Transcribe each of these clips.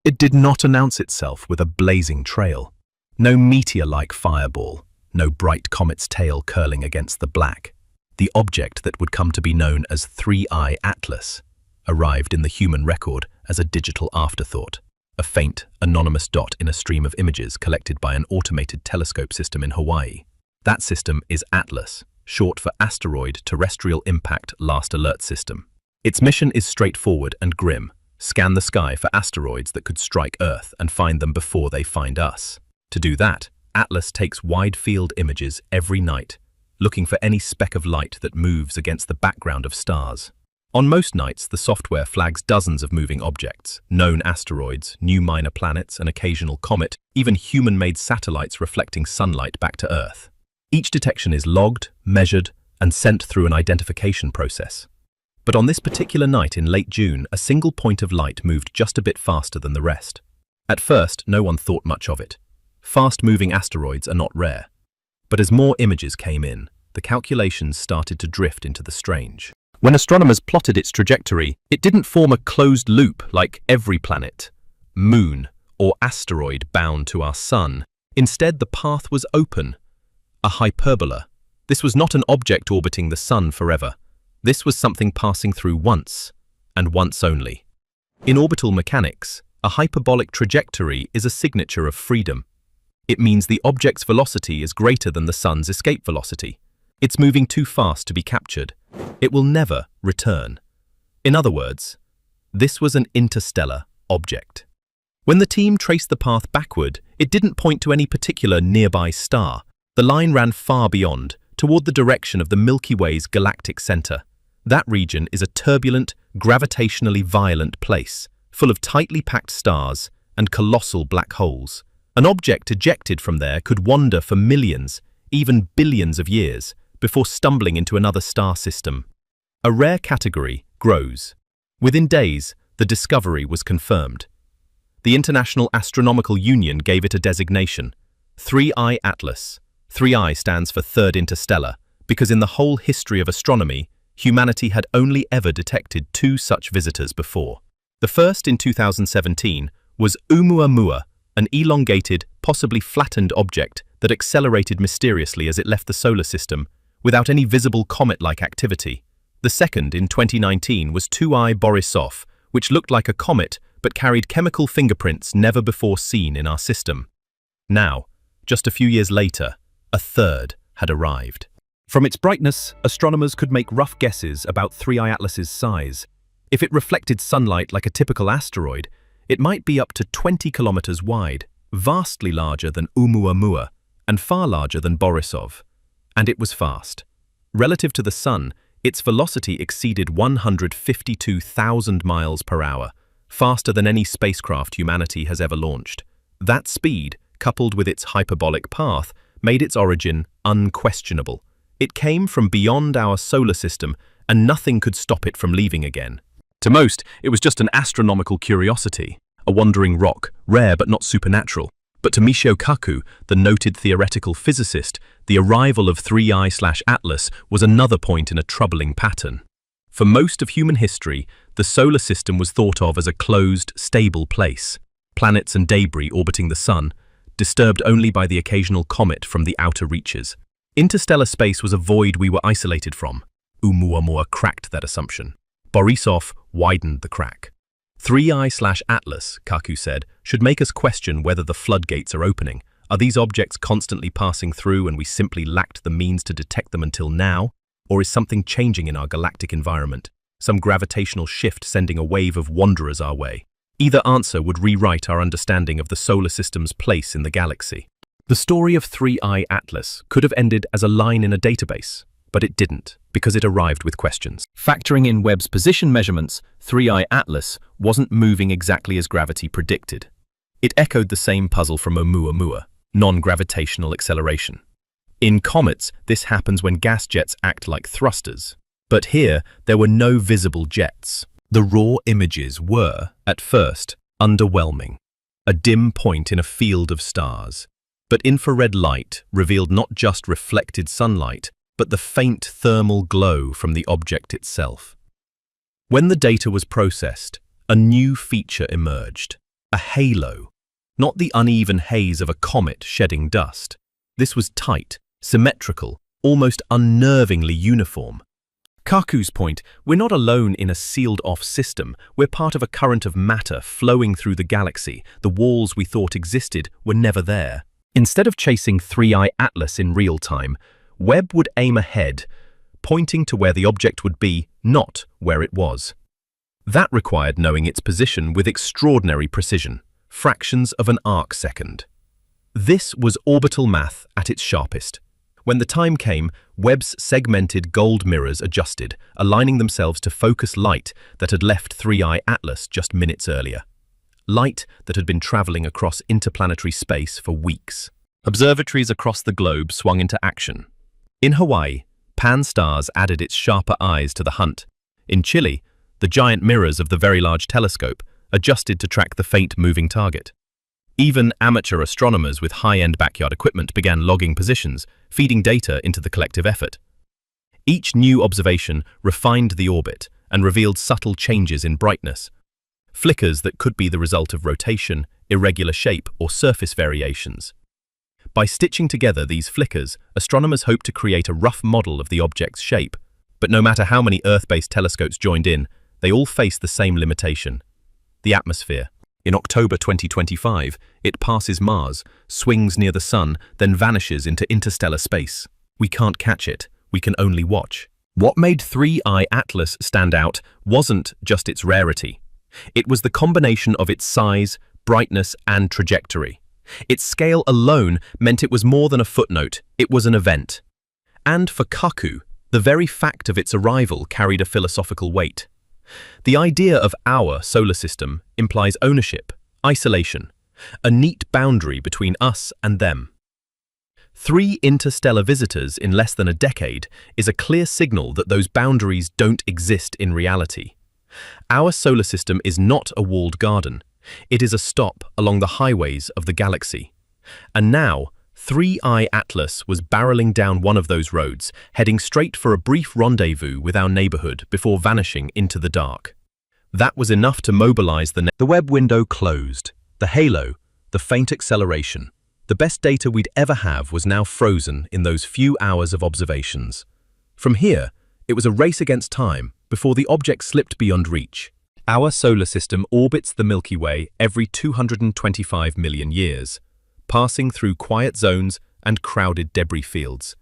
It did not announce itself with a blazing trail. No meteor-like fireball, no bright comet's tail curling against the black. The object that would come to be known as 3I Atlas arrived in the human record as a digital afterthought, a faint, anonymous dot in a stream of images collected by an automated telescope system in Hawaii. That system is ATLAS, short for Asteroid Terrestrial Impact Last Alert System. Its mission is straightforward and grim: scan the sky for asteroids that could strike Earth and find them before they find us. To do that, ATLAS takes wide-field images every night, looking for any speck of light that moves against the background of stars. On most nights, the software flags dozens of moving objects, known asteroids, new minor planets, an occasional comet, even human-made satellites reflecting sunlight back to Earth. Each detection is logged, measured, and sent through an identification process. But on this particular night in late June, a single point of light moved just a bit faster than the rest. At first, no one thought much of it. Fast-moving asteroids are not rare. But as more images came in, the calculations started to drift into the strange. When astronomers plotted its trajectory, it didn't form a closed loop like every planet, moon, or asteroid bound to our sun. Instead, the path was open, a hyperbola. This was not an object orbiting the sun forever. This was something passing through once, and once only. In orbital mechanics, a hyperbolic trajectory is a signature of freedom. It means the object's velocity is greater than the sun's escape velocity. It's moving too fast to be captured. It will never return. In other words, this was an interstellar object. When the team traced the path backward, it didn't point to any particular nearby star. The line ran far beyond, toward the direction of the Milky Way's galactic center. That region is a turbulent, gravitationally violent place, full of tightly packed stars and colossal black holes. An object ejected from there could wander for millions, even billions of years, before stumbling into another star system. A rare category grows. Within days, the discovery was confirmed. The International Astronomical Union gave it a designation, 3I Atlas. 3I stands for Third Interstellar, because in the whole history of astronomy, humanity had only ever detected two such visitors before. The first in 2017 was Oumuamua, an elongated, possibly flattened object that accelerated mysteriously as it left the solar system, without any visible comet-like activity. The second, in 2019, was 2I Borisov, which looked like a comet but carried chemical fingerprints never before seen in our system. Now, just a few years later, a third had arrived. From its brightness, astronomers could make rough guesses about 3I Atlas's size. If it reflected sunlight like a typical asteroid, it might be up to 20 kilometers wide, vastly larger than Oumuamua, and far larger than Borisov. And it was fast. Relative to the sun, its velocity exceeded 152,000 miles per hour, faster than any spacecraft humanity has ever launched. That speed, coupled with its hyperbolic path, made its origin unquestionable. It came from beyond our solar system, and nothing could stop it from leaving again. To most, it was just an astronomical curiosity, a wandering rock, rare but not supernatural. But to Michio Kaku, the noted theoretical physicist, the arrival of 3I/Atlas was another point in a troubling pattern. For most of human history, the solar system was thought of as a closed, stable place. Planets and debris orbiting the sun, disturbed only by the occasional comet from the outer reaches. Interstellar space was a void we were isolated from. Oumuamua cracked that assumption. Borisov widened the crack. 3I/Atlas, Kaku said, should make us question whether the floodgates are opening. Are these objects constantly passing through and we simply lacked the means to detect them until now? Or is something changing in our galactic environment? Some gravitational shift sending a wave of wanderers our way? Either answer would rewrite our understanding of the solar system's place in the galaxy. The story of 3I Atlas could have ended as a line in a database, but it didn't, because it arrived with questions. Factoring in Webb's position measurements, 3I Atlas wasn't moving exactly as gravity predicted. It echoed the same puzzle from Oumuamua, non-gravitational acceleration. In comets, this happens when gas jets act like thrusters. But here, there were no visible jets. The raw images were, at first, underwhelming. A dim point in a field of stars. But infrared light revealed not just reflected sunlight, but the faint thermal glow from the object itself. When the data was processed, a new feature emerged. A halo, not the uneven haze of a comet shedding dust. This was tight, symmetrical, almost unnervingly uniform. Kaku's point, we're not alone in a sealed-off system. We're part of a current of matter flowing through the galaxy. The walls we thought existed were never there. Instead of chasing 3i Atlas in real time, Webb would aim ahead, pointing to where the object would be, not where it was. That required knowing its position with extraordinary precision, fractions of an arc-second. This was orbital math at its sharpest. When the time came, Webb's segmented gold mirrors adjusted, aligning themselves to focus light that had left 3i Atlas just minutes earlier. Light that had been traveling across interplanetary space for weeks. Observatories across the globe swung into action. In Hawaii, Pan-STARRS added its sharper eyes to the hunt. In Chile, the giant mirrors of the Very Large Telescope adjusted to track the faint moving target. Even amateur astronomers with high-end backyard equipment began logging positions, feeding data into the collective effort. Each new observation refined the orbit and revealed subtle changes in brightness, flickers that could be the result of rotation, irregular shape, or surface variations. By stitching together these flickers, astronomers hoped to create a rough model of the object's shape. But no matter how many Earth-based telescopes joined in, they all faced the same limitation: the atmosphere. In October 2025, it passes Mars, swings near the Sun, then vanishes into interstellar space. We can't catch it, we can only watch. What made 3i Atlas stand out wasn't just its rarity. It was the combination of its size, brightness, and trajectory. Its scale alone meant it was more than a footnote, it was an event. And for Kaku, the very fact of its arrival carried a philosophical weight. The idea of our solar system implies ownership, isolation, a neat boundary between us and them. 3 interstellar visitors in less than a decade is a clear signal that those boundaries don't exist in reality. Our solar system is not a walled garden. It is a stop along the highways of the galaxy. And now, 3i Atlas was barreling down one of those roads, heading straight for a brief rendezvous with our neighborhood before vanishing into the dark. That was enough to mobilize the Webb window closed. The halo, the faint acceleration, the best data we'd ever have was now frozen in those few hours of observations. From here, it was a race against time before the object slipped beyond reach. Our solar system orbits the Milky Way every 225 million years, passing through quiet zones and crowded debris fields.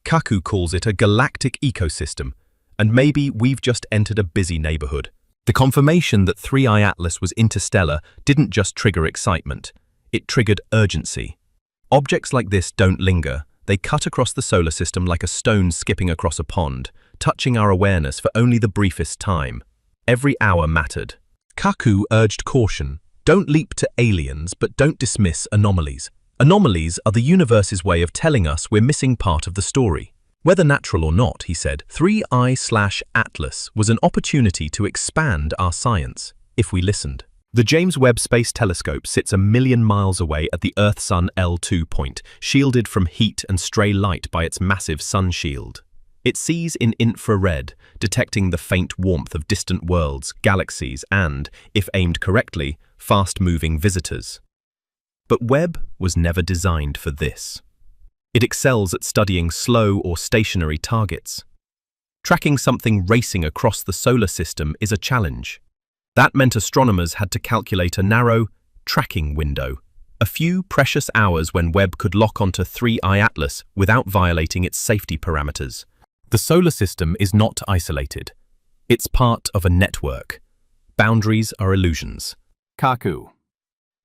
Kaku calls it a galactic ecosystem, and maybe we've just entered a busy neighborhood. The confirmation that 3i Atlas was interstellar didn't just trigger excitement, it triggered urgency. Objects like this don't linger, they cut across the solar system like a stone skipping across a pond, touching our awareness for only the briefest time. Every hour mattered. Kaku urged caution. Don't leap to aliens, but don't dismiss anomalies. Anomalies are the universe's way of telling us we're missing part of the story. Whether natural or not, he said, 3i/Atlas was an opportunity to expand our science, if we listened. The James Webb Space Telescope sits 1 million miles away at the Earth-Sun L2 point, shielded from heat and stray light by its massive sun shield. It sees in infrared, detecting the faint warmth of distant worlds, galaxies, and, if aimed correctly, fast-moving visitors. But Webb was never designed for this. It excels at studying slow or stationary targets. Tracking something racing across the solar system is a challenge. That meant astronomers had to calculate a narrow tracking window, a few precious hours when Webb could lock onto 3i Atlas without violating its safety parameters. The solar system is not isolated. It's part of a network. Boundaries are illusions. Kaku.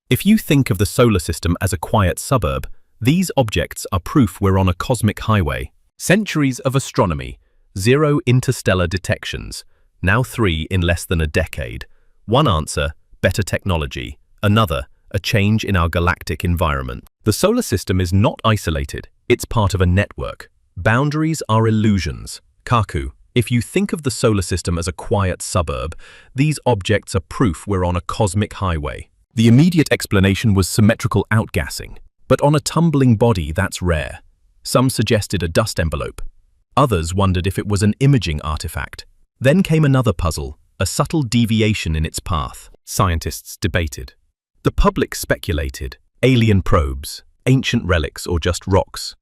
If you think of the solar system as a quiet suburb, these objects are proof we're on a cosmic highway. Centuries of astronomy, 0 interstellar detections, now 3 in less than a decade. One answer, better technology. Another, a change in our galactic environment. The solar system is not isolated. It's part of a network. Boundaries are illusions. Kaku. If you think of the solar system as a quiet suburb, these objects are proof we're on a cosmic highway. The immediate explanation was symmetrical outgassing. But on a tumbling body, that's rare. Some suggested a dust envelope. Others wondered if it was an imaging artifact. Then came another puzzle, a subtle deviation in its path. Scientists debated. The public speculated, alien probes, ancient relics, or just rocks.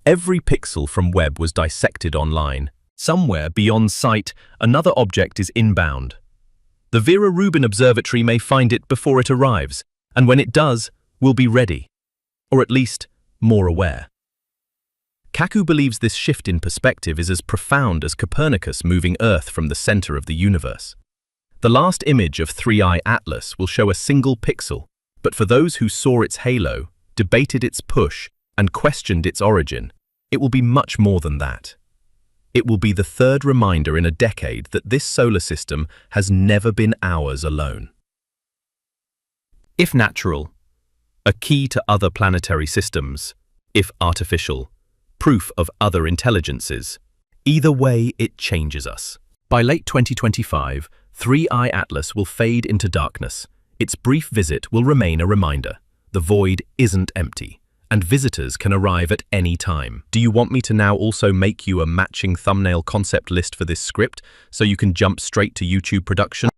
Every pixel from Webb was dissected online. Somewhere beyond sight, another object is inbound. The Vera Rubin Observatory may find it before it arrives, and when it does, we'll be ready. Or at least, more aware. Kaku believes this shift in perspective is as profound as Copernicus moving Earth from the center of the universe. The last image of 3I Atlas will show a single pixel, but for those who saw its halo, debated its push, and questioned its origin, it will be much more than that. It will be the third reminder in a decade that this solar system has never been ours alone. If natural, a key to other planetary systems. If artificial, proof of other intelligences. Either way, it changes us. By late 2025, 3I Atlas will fade into darkness. Its brief visit will remain a reminder. The void isn't empty, and visitors can arrive at any time. Do you want me to now also make you a matching thumbnail concept list for this script so you can jump straight to YouTube production?